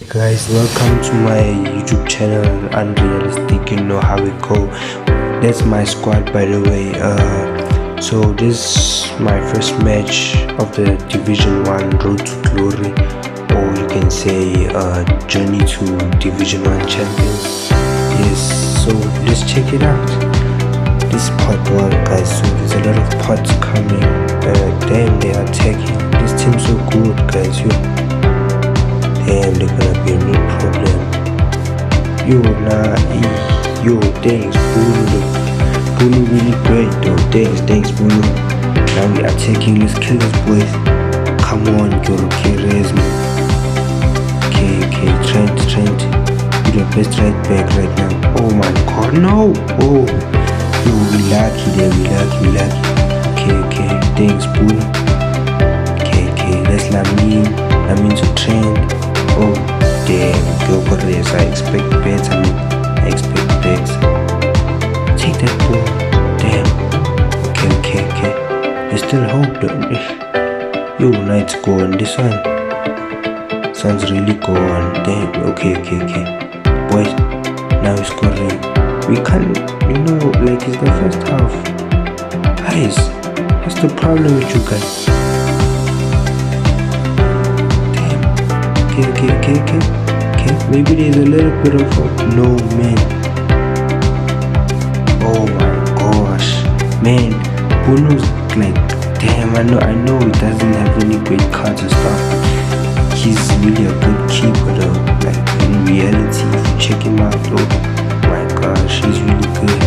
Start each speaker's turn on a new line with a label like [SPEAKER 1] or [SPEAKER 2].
[SPEAKER 1] Guys, welcome to my YouTube channel Unrealistic. You know how we go. That's my squad, by the way. So this is my first match of the Division 1 Road to Glory, or you can say Journey to Division 1 Champions. Yes, so let's check it out. This is part 1, guys. So there's a lot of pods coming. Damn, they are attacking. This team's so good, guys. Damn, they're gonna be a real problem. Yo, thanks, Bulu. Bulu really great, though. Thanks, Bulu. Now we are taking. Let's kill these boys. Come on, girl. Okay, raise me. Okay, Trent. You're the best right back right now. Oh my god, no! Oh, yo, we lucky there, we lucky. Okay, thanks, Bulu. Okay, let's Lamin to Trent. Oh damn, go for this. I expect better. Take that ball. Damn. Okay. There's still hope, don't we? Yo, night's gone. This one sounds really gone. Damn. Okay. Boys, now we're scoring. We can't, like it's the first half. Guys, what's the problem with you guys? Okay. Maybe there's a little bit of hope. No, man. Oh my gosh, man. Bulu's like, damn. I know he doesn't have any great cards and stuff. He's really a good keeper, though. Like in reality, if you check him out, oh my gosh, he's really good.